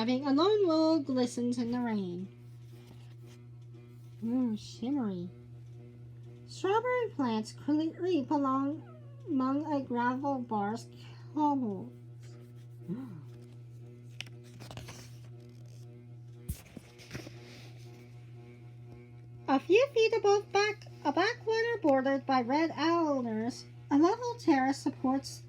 driving, a lone willow glistens in the rain. Ooh, shimmery. Strawberry plants creep along among a gravel bar's cobbles. A few feet above a backwater bordered by red alders, a level terrace supports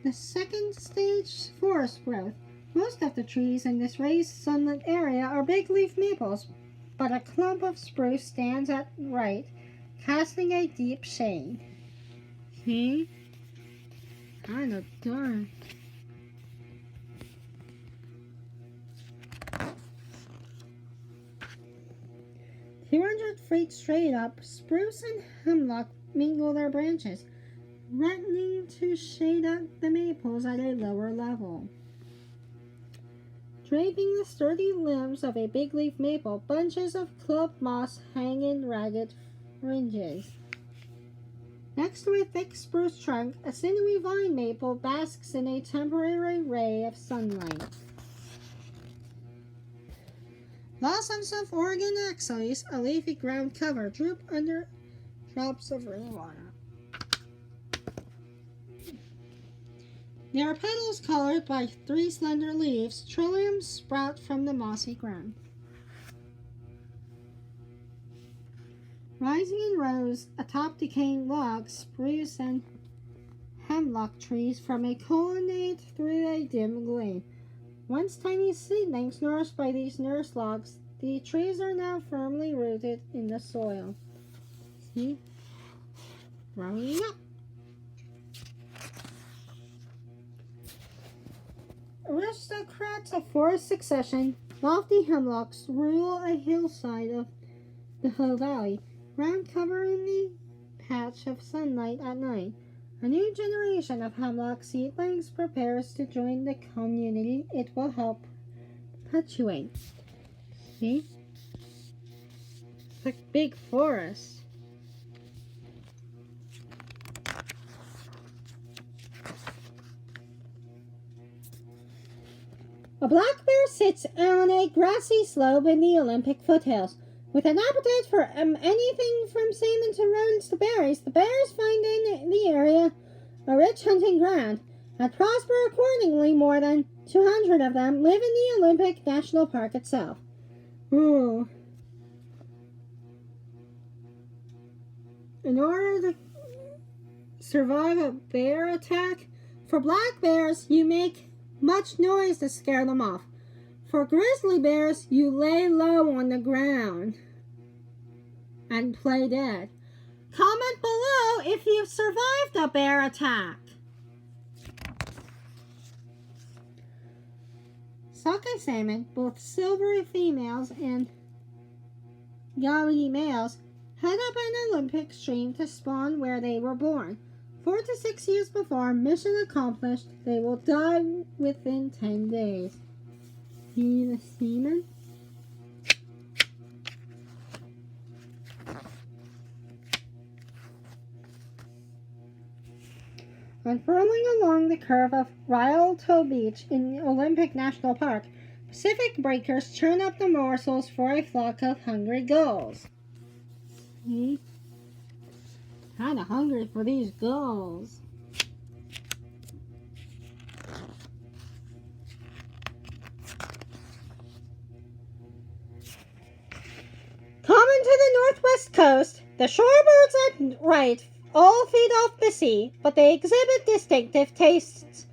the second stage forest growth. Most of the trees in this raised sunlit area are big leaf maples, but a clump of spruce stands at right, casting a deep shade. See? Kind of dark. "200 feet straight up, spruce and hemlock mingle their branches, threatening to shade out the maples at a lower level. Draping the sturdy limbs of a big leaf maple, bunches of club moss hang in ragged fringes. Next to a thick spruce trunk, a sinewy vine maple basks in a temporary ray of sunlight. Blossoms of Oregon axis, a leafy ground cover, droop under drops of rainwater. There are petals colored by 3 slender leaves. Trilliums sprout from the mossy ground. Rising in rows atop decaying logs, spruce and hemlock trees form a colonnade through a dim glade. Once tiny seedlings nourished by these nurse logs, the trees are now firmly rooted in the soil. See? Growing up. Aristocrats of forest succession, lofty hemlocks rule a hillside of the hill valley, ground covering the patch of sunlight at night. A new generation of hemlock seedlings prepares to join the community it will help perpetuate. See? It's like big forest. A black bear sits on a grassy slope in the Olympic foothills. With an appetite for anything from salmon to rodents to berries, the bears find in the area a rich hunting ground, and prosper accordingly. More than 200 of them live in the Olympic National Park itself. Ooh. In order to survive a bear attack, for black bears, you make much noise to scare them off. For grizzly bears, you lay low on the ground and play dead. Comment below if you've survived a bear attack. Sockeye salmon, both silvery females and gaudy males, head up an Olympic stream to spawn where they were born. 4 to 6 years before mission accomplished, they will die within 10 days. See the semen? Unfurling along the curve of Rialto Beach in Olympic National Park, Pacific breakers churn up the morsels for a flock of hungry gulls. See? Kinda hungry for these gulls. Common to the northwest coast, the shorebirds at right all feed off the sea, but they exhibit distinctive tastes.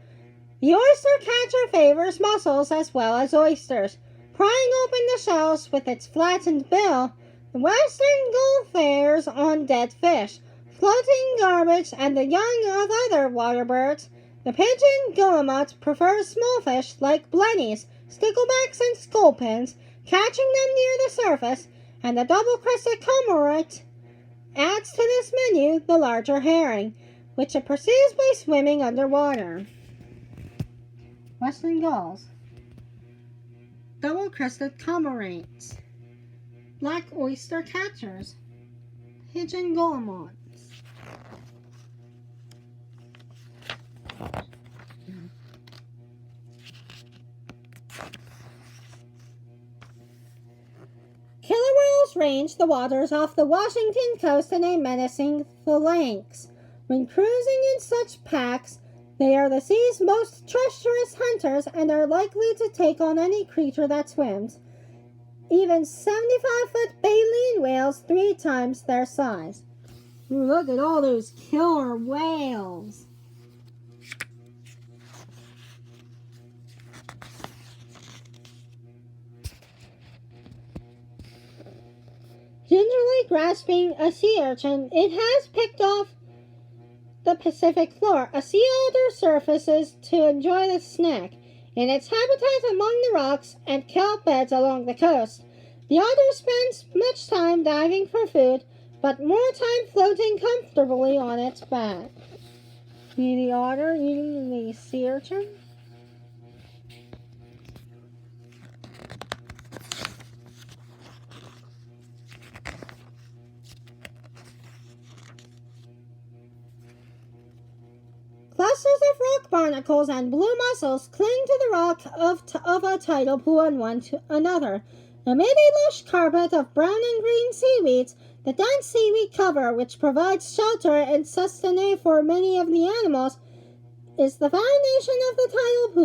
The oyster catcher favors mussels as well as oysters. Prying open the shells with its flattened bill, the western gull fares on dead fish, floating garbage, and the young of other water birds. The pigeon guillemot prefers small fish like blennies, sticklebacks, and sculpins, catching them near the surface, and the double-crested cormorant adds to this menu the larger herring, which it pursues by swimming underwater. Western gulls, double-crested cormorants, black oyster catchers, pigeon guillemots. Killer whales range the waters off the Washington coast in a menacing phalanx. When cruising in such packs, they are the sea's most treacherous hunters and are likely to take on any creature that swims, even 75-foot baleen whales 3 times their size. Ooh, look at all those killer whales. Gingerly grasping a sea urchin, it has picked off the Pacific floor. A sea otter surfaces to enjoy the snack. In its habitat among the rocks and kelp beds along the coast, the otter spends much time diving for food, but more time floating comfortably on its back. See the otter eating the sea urchin? Clusters of rock barnacles and blue mussels cling to the rock of a tidal pool and one to another. Amid a lush carpet of brown and green seaweeds, the dense seaweed cover, which provides shelter and sustenance for many of the animals, is the foundation of the tidal pool.